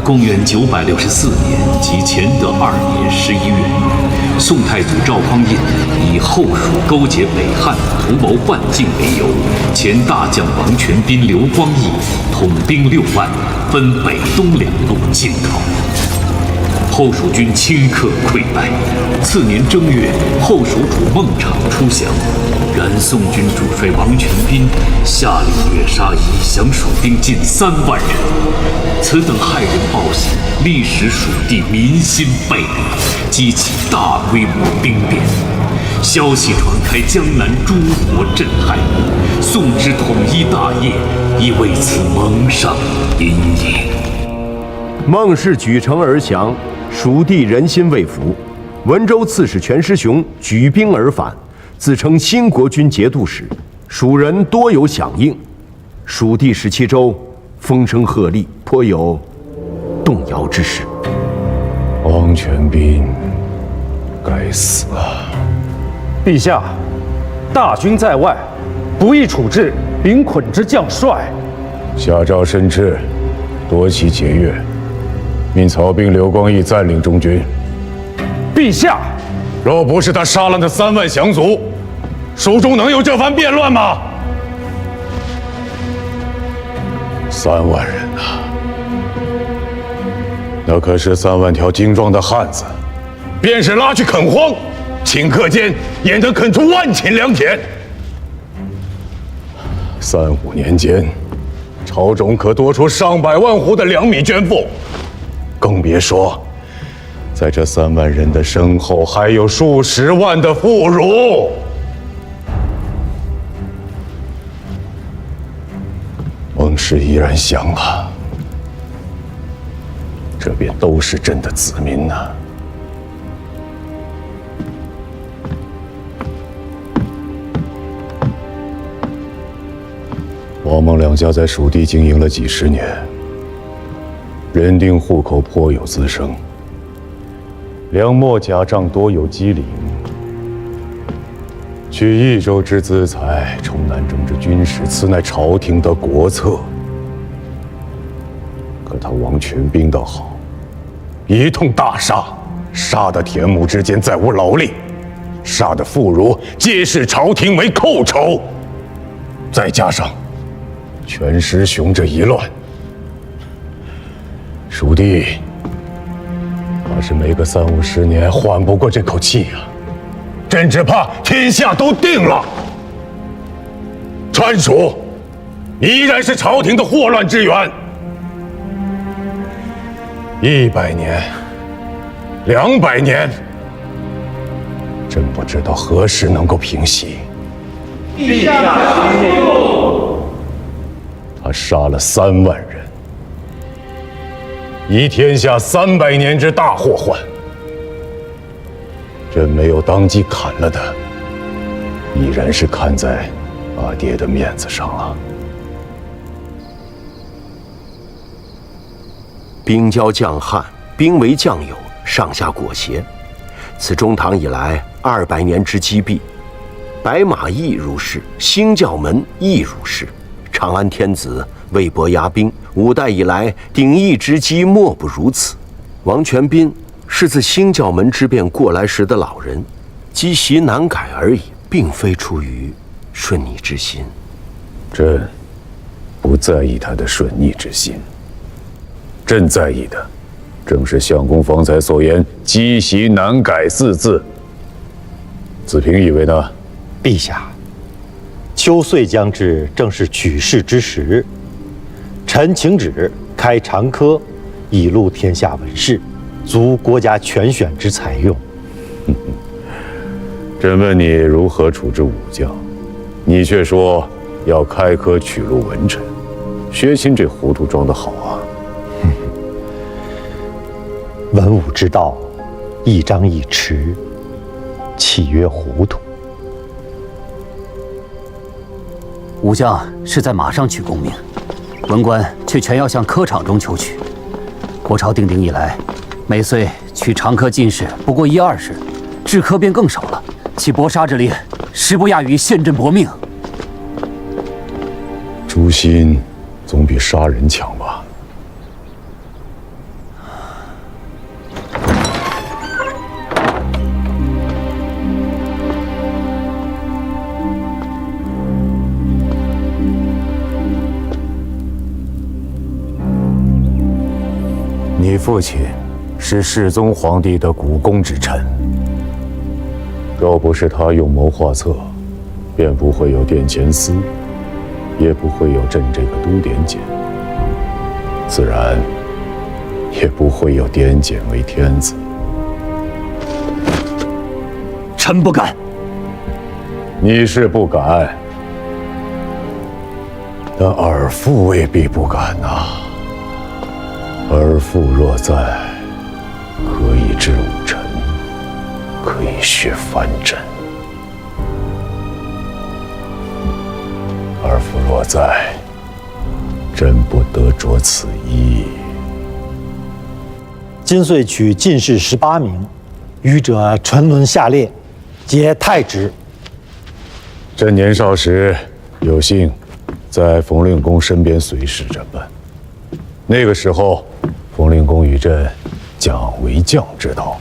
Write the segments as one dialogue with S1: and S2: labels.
S1: 公元964年及乾德2年11月，宋太祖赵匡胤以后蜀勾结北汉、图谋换境为由，前大将王全斌、刘光义统兵6万，分北东两路进讨。后蜀军顷刻溃败。次年正月，后蜀主孟昶出降，然宋军主帅王全斌下令掠杀以降蜀兵近3万人。此等骇人暴行，历使蜀地民心沸腾，激起大规模兵变。消息传开，江南诸国震撼，宋之统一大业亦为此蒙上阴影。
S2: 孟氏举城而降，蜀地人心未服。文州刺史全师雄举兵而返，自称新国军节度使，蜀人多有响应。蜀地17州风声鹤唳，颇有动摇之势。
S3: 王全斌该死啊！
S4: 陛下，大军在外，不宜处置兵捆之将帅。
S3: 下诏申斥，夺其节钺，命曹兵刘光义占领中军。
S4: 陛下，
S3: 若不是他杀了那3万降卒，蜀中能有这番变乱吗？3万人啊，那可是3万条精壮的汉子，便是拉去垦荒，顷刻间也能垦出万顷良田。3、5年间，朝中可多出上百万户的粮米捐赋，更别说在这3万人的身后还有数十万的妇孺。孟氏依然降了，这便都是朕的子民呐。王孟两家在蜀地经营了几十年，人丁户口颇有滋生，粮秣甲仗多有机灵，取益州之资财，充南中之军事，此乃朝廷的国策。可他王全斌倒好，一通大杀，杀得田亩之间再无劳力，杀的妇孺皆视朝廷为寇仇，再加上全师雄这一乱，蜀地怕是没个30、50年缓不过这口气呀！朕只怕天下都定了，川蜀依然是朝廷的祸乱之源。100年、200年，朕不知道何时能够平息。
S5: 陛下息怒。
S3: 他杀了3万人，以天下300年之大祸患。朕没有当即砍了他，已然是看在阿爹的面子上了。
S2: 兵交将汉，兵为将友，上下裹挟。此中唐以来200年之积弊，白马亦如是，兴教门亦如是。长安天子魏博压兵，5代以来鼎益之机莫不如此。王全斌是自兴教门之变过来时的老人，积习难改而已，并非出于顺逆之心。
S3: 朕不在意他的顺逆之心，朕在意的正是相公方才所言“积习难改”4字。子平以为呢？
S6: 陛下，秋岁将至，正是取士之时。臣请旨开长科，以录天下文士，足国家全选之采用。
S3: 朕问你如何处置武将，你却说要开科取录文臣，薛钦这糊涂装得好啊！
S6: 文武之道，一张一弛，岂曰糊涂？
S7: 武将是在马上取功名，文官却全要向科场中求取。国朝定鼎以来，每岁取长科进士不过1、20，制科便更少了，其搏杀之力，实不亚于陷阵搏命。
S3: 诛心总比杀人强吧？你父亲是世宗皇帝的股肱之臣，若不是他用谋划策，便不会有殿前司，也不会有朕这个都点检，自然也不会有点检为天子。
S7: 臣不敢。
S3: 你是不敢，但尔父未必不敢呐。尔父若在，可以治武臣，可以削藩镇。尔父若在，朕不得着此意。
S6: 今遂取进士18名，余者沉沦下列，皆太职。
S3: 朕年少时有幸在冯令公身边随侍着办，那个时候，冯令公与朕讲为将之道，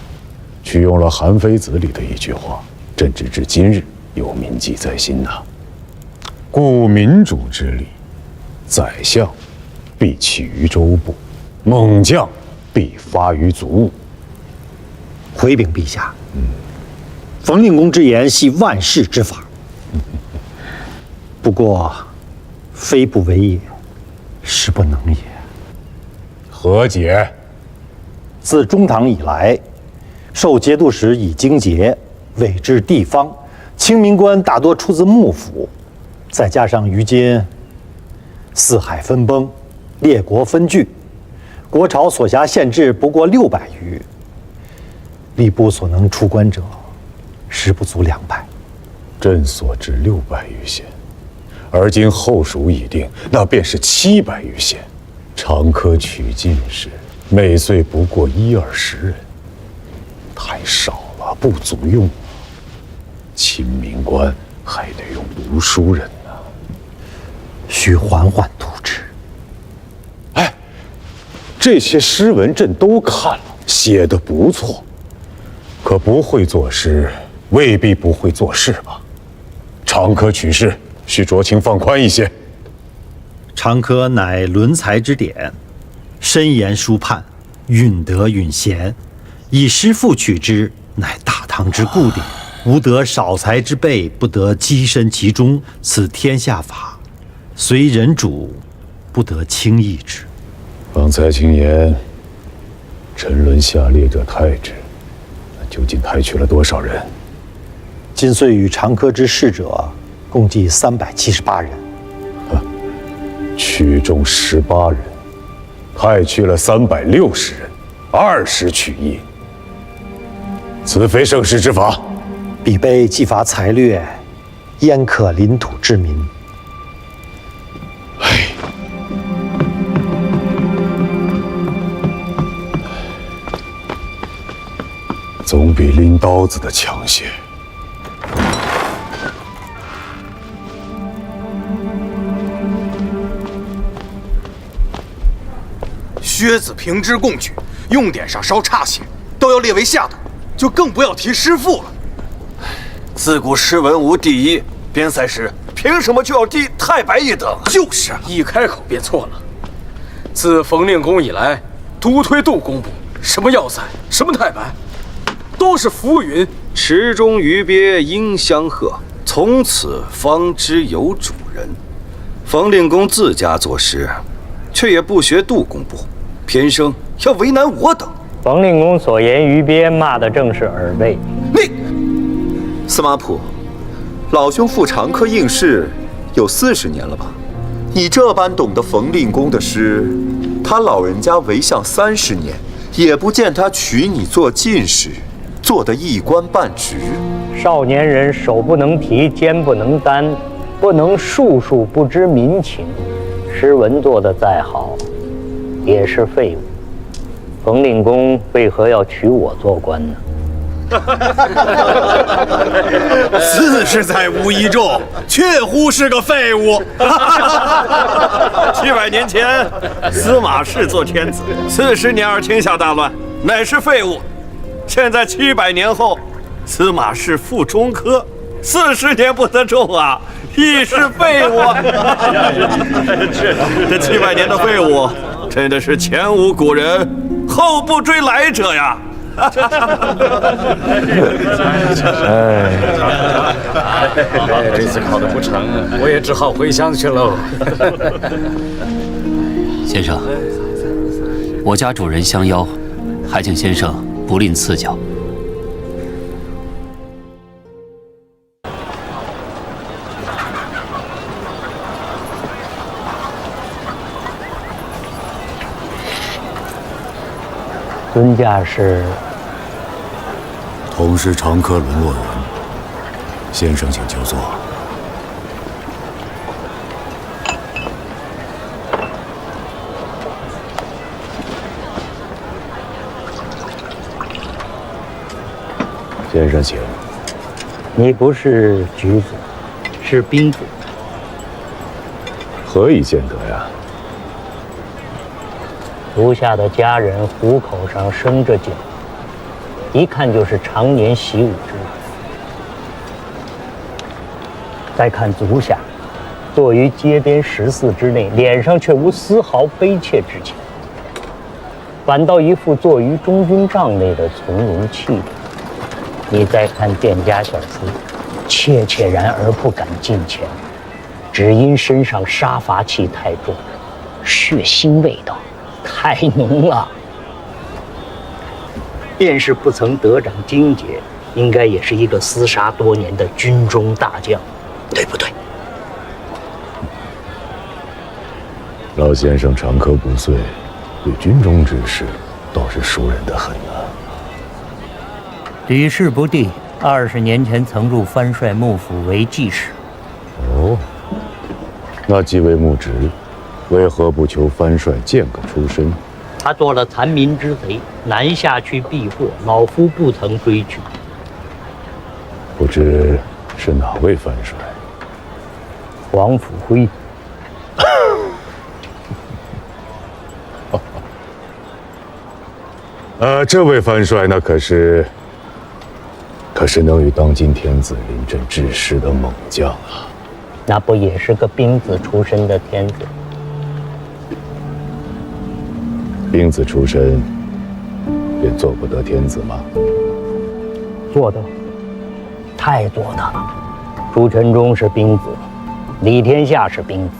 S3: 取用了《韩非子》里的一句话，朕直至今日有铭记在心呐。故民主之理，宰相必起于州部，猛将必发于卒务。
S6: 回禀陛下，冯令公之言系万世之法。不过，非不为也，实不能也。
S3: 何解？
S6: 自中唐以来，受节度使以经节，委治地方，清民官大多出自幕府，再加上于今四海分崩，列国分据，国朝所辖县治不过600余，吏部所能出官者，实不足200。
S3: 朕所知600余县，而今后蜀已定，那便是700余县。常科取进士，每岁不过10-20人，太少了，不足用。亲民官还得用读书人呢，
S6: 需缓缓图之。
S3: 哎，这些诗文朕都看了，写得不错，可不会作诗，未必不会做事吧？常科取士，需酌情放宽一些。
S6: 常科乃伦才之典，深言书判，允德允贤，以诗赋取之，乃大唐之固典。吾得少才之辈，不得跻身其中，此天下法，虽人主，不得轻易之。
S3: 方才轻言，沉沦下列者太之，那究竟太去了多少人？
S6: 今遂与常科之士者，共计378人。
S3: 取中18人，太去了360人，20取1，此非盛世之法。
S6: 彼辈既乏才略，焉可领土之民？
S3: 总比拎刀子的强些。
S8: 薛子平之共举，用典上稍差些，都要列为下等，就更不要提诗赋了。
S9: 自古诗文无第一，边塞诗凭什么就要低太白一等？
S8: 就是啊，一开口便错了。自冯令公以来，独推杜工部，什么要塞，什么太白，都是浮云。
S9: 池中鱼鳖应相和，从此方知有主人。冯令公自家作诗，却也不学杜工部，偏生要为难我等。
S5: 冯令公所言鱼鳖，骂的正是耳背。
S10: 司马普，老兄赴常科应试有40年了吧？你这般懂得冯令公的诗，他老人家为相30年，也不见他取你做进士，做得一官半职。
S5: 少年人手不能提，肩不能担，不能术数不知民情，诗文做得再好，也是废物。冯令公为何要取我做官呢
S8: 4十载无一中，确乎是个废物。
S9: 700年前，司马氏做天子，40年而天下大乱，乃是废物。现在700年后，司马氏赴中科，40年不得中啊，亦是废物。这700年的废物，真的是前无古人，后不追来者呀！
S8: 这次考得不成，我也只好回乡去喽。
S7: 先生，我家主人相邀，还请先生不吝赐教。
S5: 尊驾是
S3: 同是长科沦落人，先生请就坐。先生请。
S5: 你不是举子，是兵子。
S3: 何以见得呀？
S5: 足下的家人虎口上生着茧，一看就是常年习武之人。再看足下，坐于街边14之内，脸上却无丝毫悲切之情，反倒一副坐于中军帐内的从容气度。你再看店家小厮，怯怯然而不敢近前，只因身上杀伐气太重，血腥味道太浓了。便是不曾得掌荆节，应该也是一个厮杀多年的军中大将，对不对？
S3: 老先生长科不遂，对军中之事倒是熟稔得很啊。
S5: 屡试不第，20年前曾入藩帅幕府为记事。
S3: 哦，那既为幕职，为何不求藩帅荐个出身？
S5: 他做了残民之贼，南下去避祸，老夫不曾追去。
S3: 不知是哪位藩帅？
S5: 黄甫辉。
S3: 这位藩帅那可是能与当今天子临阵致师的猛将啊！
S5: 那不也是个兵子出身的天子？
S3: 兵子出身，便做不得天子吗？
S5: 做得，太做得了。朱全忠是兵子，李天下是兵子，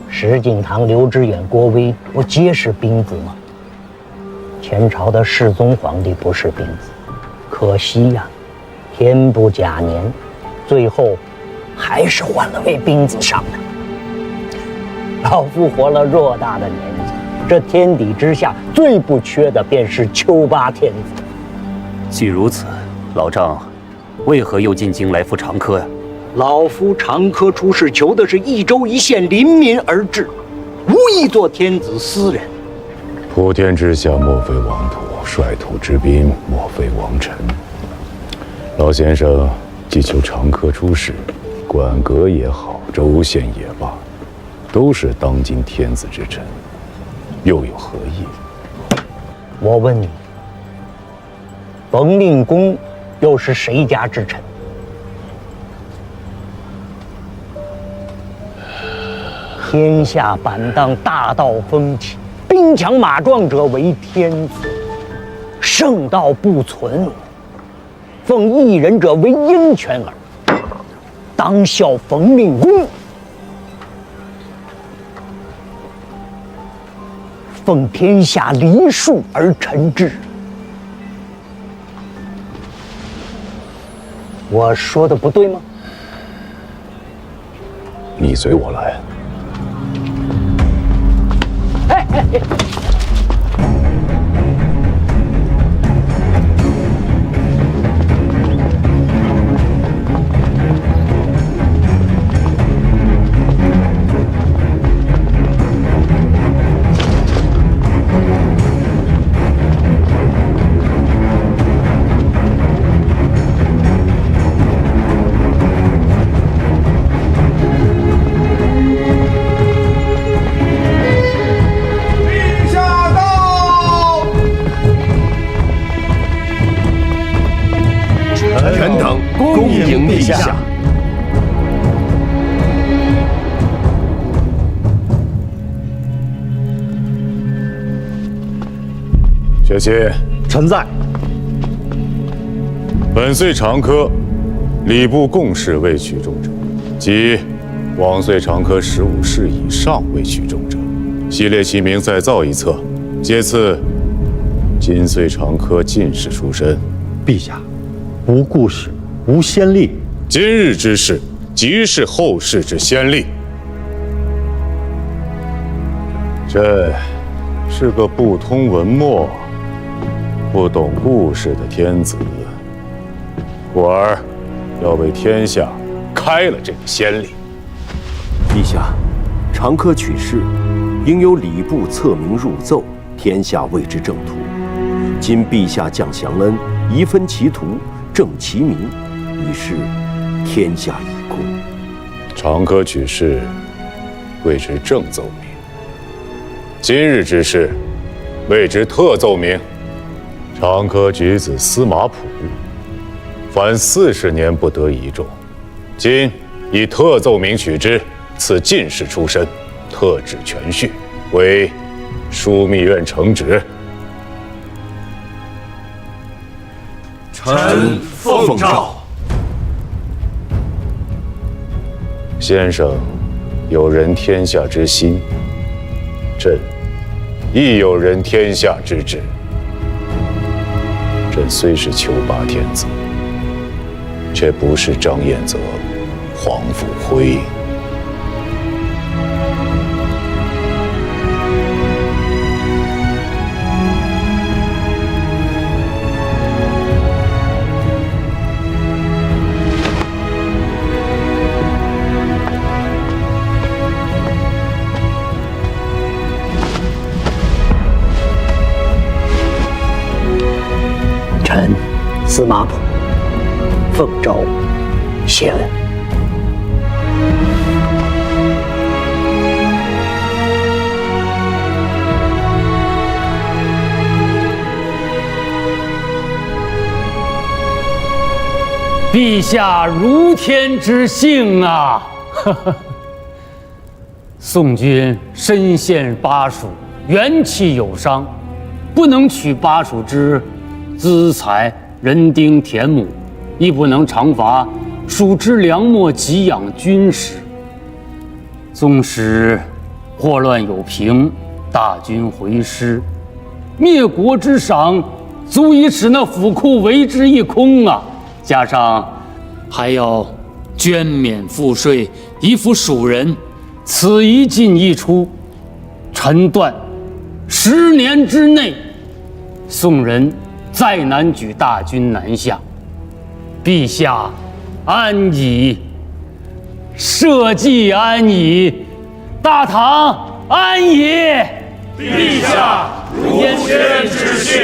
S5: 石敬瑭、刘知远、郭威不皆是兵子吗？前朝的世宗皇帝不是兵子，可惜呀，天不假年，最后还是换了位兵子上来。老夫活了偌大的年纪，这天底之下最不缺的便是丘八天子。
S7: 既如此，老丈为何又进京来赴长科呀？
S5: 老夫长科出仕，求的是一州一县临民而治，无意做天子私人。
S3: 普天之下莫非王土，率土之滨莫非王臣。老先生既求长科出仕，管阁也好，州县也罢，都是当今天子之臣，又有何意？
S5: 我问你，冯令公又是谁家之臣？天下板荡，大道风起，兵强马壮者为天子，圣道不存，奉一人者为鹰犬耳。当效冯令公，奉天下梨树而臣之。我说的不对吗？
S3: 你随我来。
S2: 臣等恭迎陛下。
S3: 学期，
S6: 臣在。
S3: 本岁长科礼部贡士未取中者，即往岁长科15士以上未取中者，系列其名再造一册，皆赐今岁长科进士出身。
S6: 陛下，无故事，无先例。
S3: 今日之事，即是后世之先例。朕是个不通文墨、不懂故事的天子，故而要为天下开了这个先例。
S2: 陛下，长科取士，应由礼部册名入奏，天下谓之正途。今陛下降祥恩，宜分其途，正其名，以示天下一公。
S3: 长科取士，谓之正奏明；今日之事，谓之特奏明。长科举子司马溥，凡40年不得一中，今以特奏明取之，赐进士出身，特旨全序，为枢密院承旨。
S1: 臣奉诏。
S3: 先生有人天下之心，朕亦有人天下之志。朕虽是求拔天子，却不是张彦泽、黄甫辉。
S5: 臣司马溥奉诏谢恩。
S7: 陛下如天之幸啊！宋军身陷巴蜀，元气有伤，不能取巴蜀之资财、人丁、田亩，亦不能常伐蜀之粮秣，给养军士。纵使祸乱有平，大军回师，灭国之赏足以使那府库为之一空啊！加上还要捐免赋税，以抚蜀人，此一进一出，臣断10年之内，宋人再难举大军南下。陛下安矣，社稷安矣，大唐安矣。
S9: 陛下如天之幸。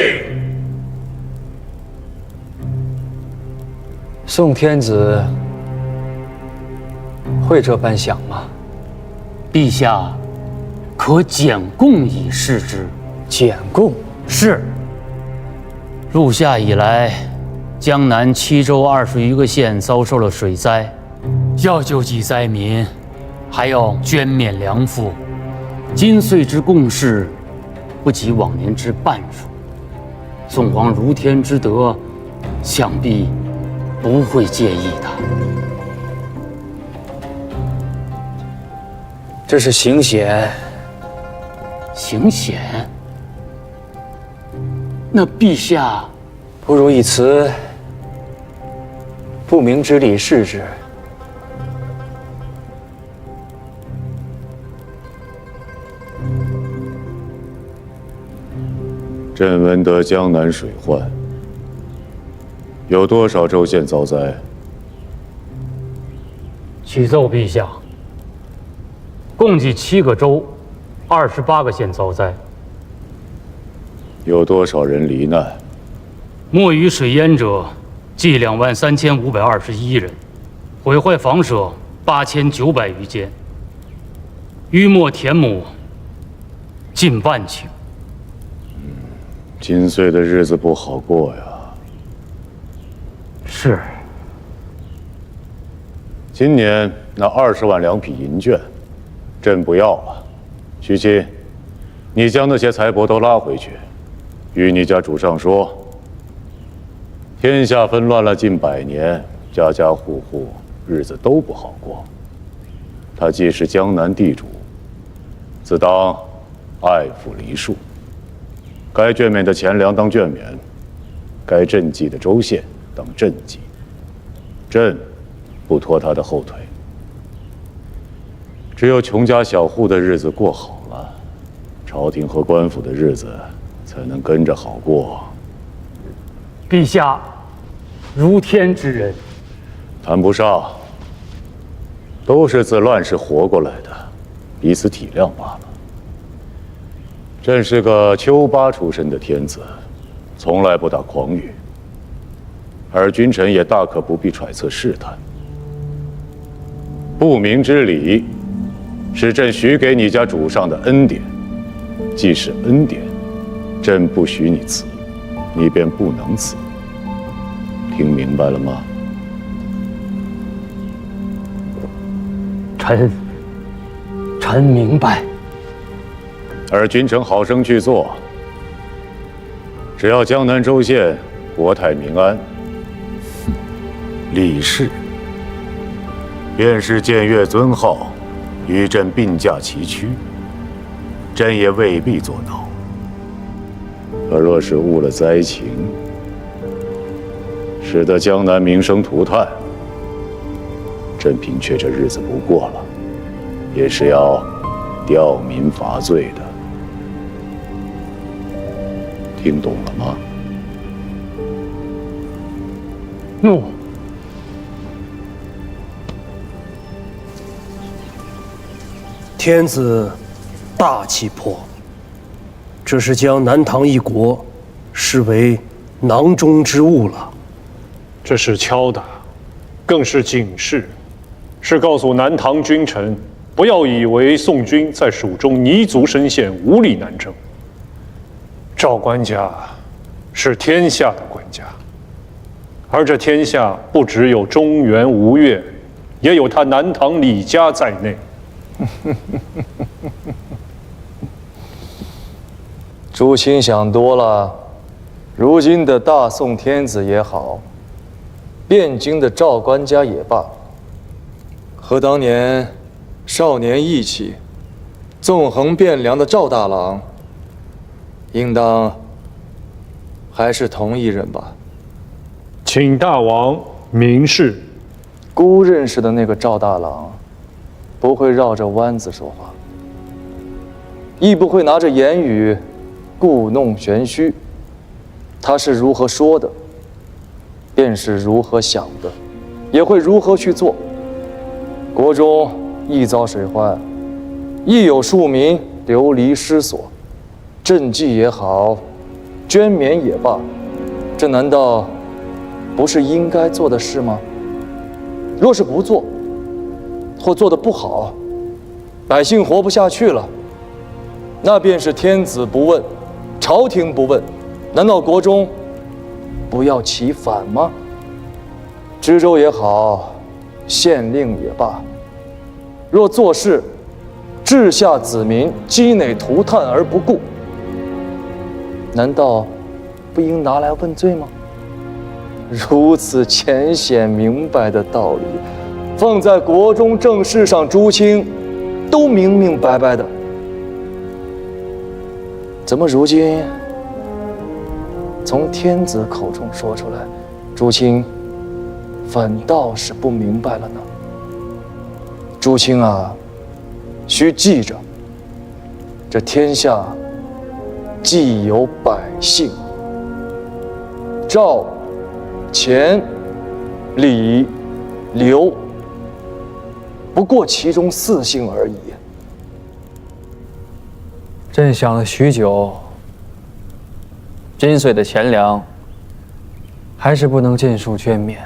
S8: 宋天子会这般想吗？
S7: 陛下可检贡以示之。
S8: 检贡
S7: 是。入夏以来，江南7州20余个县遭受了水灾，要救济灾民，还要捐免粮赋。今岁之贡士，不及往年之半数。宋皇如天之德，想必不会介意的。
S8: 这是行险。
S7: 行险？那陛下
S8: 不如以此不明之礼示之。
S3: 朕闻得江南水患，有多少州县遭灾？
S4: 启奏陛下，共计7个州，28个县遭灾。
S3: 有多少人罹难？
S4: 没于水淹者，计23521人，毁坏房舍8900余间，淤没田亩近10000顷。
S3: 今岁的日子不好过呀。
S4: 是。
S3: 今年那20万两匹银券，朕不要了。徐亲，你将那些财帛都拉回去，与你家主上说，天下纷乱了近100年，家家户户日子都不好过。他既是江南地主，自当爱抚梨树，该眷免的钱粮当眷免，该赈济的州县当赈济，朕不拖他的后腿。只有穷家小户的日子过好了，朝廷和官府的日子才能跟着好过。
S4: 陛下，如天之人，
S3: 谈不上，都是自乱世活过来的，彼此体谅罢了。朕是个丘巴出身的天子，从来不打诳语，而君臣也大可不必揣测试探。不明之礼，是朕许给你家主上的恩典，既是恩典，朕不许你辞，你便不能辞。听明白了吗？
S4: 臣明白。
S3: 而君臣好生去做，只要江南州县国泰民安，李氏便是僭越尊号，与朕并驾齐驱，朕也未必做到。可若是误了灾情，使得江南民生涂炭，朕凭却这日子不过了，也是要吊民伐罪的。听懂了吗？
S4: 怒。
S11: 天子大气魄，这是将南唐一国视为囊中之物了。
S12: 这是敲打，更是警示，是告诉南唐君臣，不要以为宋军在蜀中泥足深陷，无力南征。赵官家是天下的官家，而这天下不只有中原吴越，也有他南唐李家在内。
S8: 朱清想多了，如今的大宋天子也好，汴京的赵官家也罢，和当年少年义气、纵横汴梁的赵大郎，应当还是同一人吧？
S12: 请大王明示。
S8: 孤认识的那个赵大郎，不会绕着弯子说话，亦不会拿着言语故弄玄虚。他是如何说的，便是如何想的，也会如何去做。国中一遭水患，亦有庶民流离失所，赈济也好，捐免也罢，这难道不是应该做的事吗？若是不做，或做得不好，百姓活不下去了，那便是天子不问，朝廷不问，难道国中不要其反吗？知州也好，县令也罢，若做事治下子民，积馁涂炭而不顾，难道不应拿来问罪吗？如此浅显明白的道理，放在国中政事上，朱清都明明白白的，怎么如今从天子口中说出来，朱清反倒是不明白了呢？朱清啊，须记着，这天下既有百姓，赵、钱、李、刘，不过其中4姓而已。
S13: 朕想了许久，今岁的钱粮还是不能尽数捐免。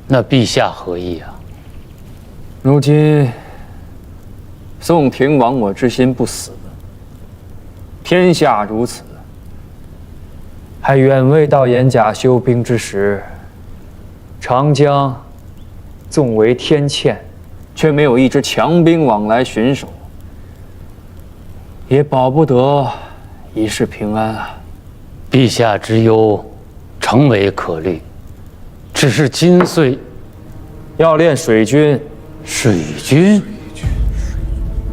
S4: 那陛下何意啊？
S13: 如今宋廷亡我之心不死，天下如此，还远未到严甲休兵之时。长江纵为天堑，却没有一支强兵往来巡守，也保不得一世平安啊。
S4: 陛下之忧，诚为可虑。只是今岁
S13: 要练水军，
S4: 水军，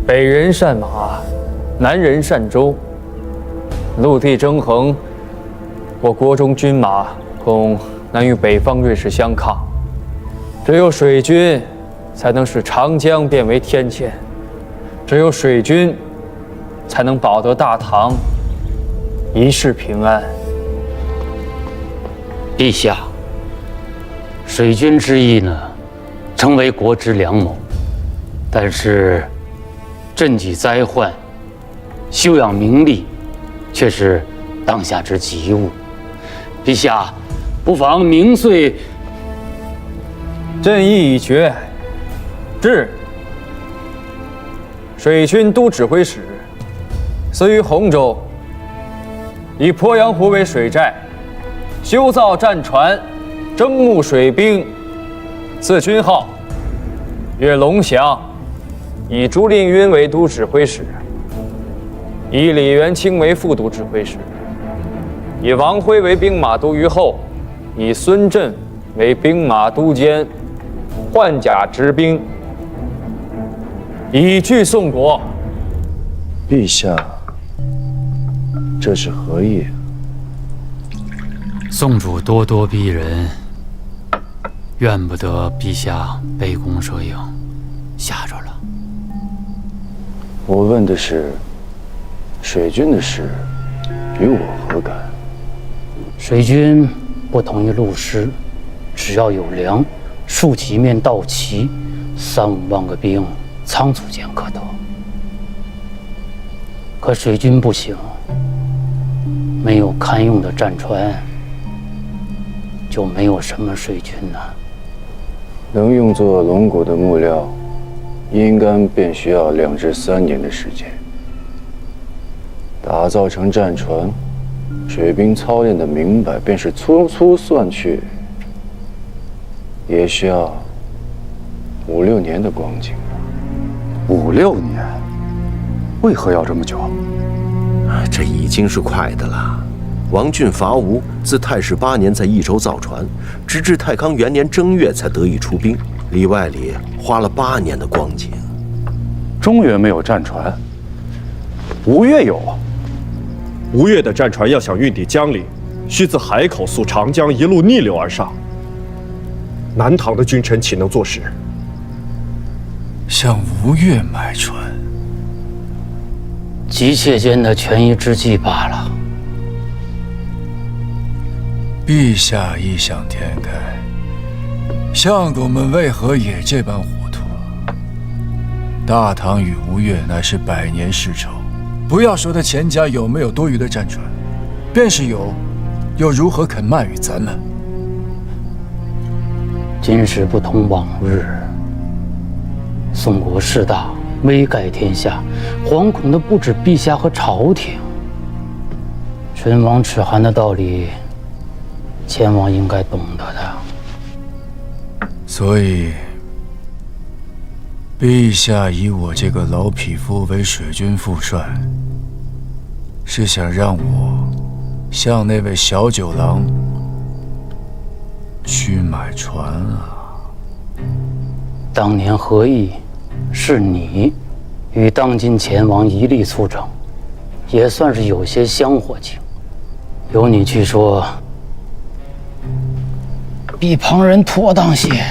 S13: 北人善马，南人善舟。陆地争衡，我国中军马恐难与北方锐士相抗。只有水军，才能使长江变为天堑；只有水军，才能保得大唐一世平安。
S4: 陛下，水军之意呢，诚为国之良谋，但是赈济灾患、休养民力，却是当下之急务。陛下，不妨明岁。
S13: 朕意已决，至。水军都指挥使，司于洪州，以鄱阳湖为水寨，修造战船，征募水兵，赐军号曰龙翔，以朱令筠为都指挥使，以李元清为副都指挥使，以王辉为兵马都虞候，以孙震为兵马都监，换甲执兵，以拒宋国。
S14: 陛下，这是何意？
S4: 宋主咄咄逼人，怨不得陛下杯弓蛇影，吓着了。
S14: 我问的是，水军的事，与我何干？
S4: 水军不同于陆师，只要有粮，竖起一面道旗，3-5万个兵，仓促间可得。可水军不行，没有堪用的战船，就没有什么水军呢。
S14: 能用作龙骨的木料，应该便需要2至3年的时间。打造成战船，水兵操练的明白，便是粗粗算去，也需要5、6年的光景。
S3: 5、6年，为何要这么久？
S2: 这已经是快的了。王浚伐吴，自太史8年在益州造船，直至太康元年正月才得以出兵，里外里花了8年的光景。
S3: 中原没有战船，吴越有。
S15: 吴越的战船要想运抵江里，需自海口溯长江一路逆流而上。南唐的君臣岂能坐视？
S16: 向吴越买船，
S4: 急切间的权宜之计罢了。
S16: 陛下异想天开，相公们为何也这般糊涂？大唐与吴越乃是100年世仇，不要说他钱家有没有多余的战船，便是有，又如何肯卖与咱们？
S4: 今时不同往日，宋国势大，威盖天下，惶恐的不止陛下和朝廷。唇亡齿寒的道理，前王应该懂得的。
S16: 所以，陛下以我这个老匹夫为水军副帅，是想让我向那位小九郎去买船啊？
S4: 当年和议，是你与当今前王一力促成，也算是有些香火情。由你去说，比旁人妥当些。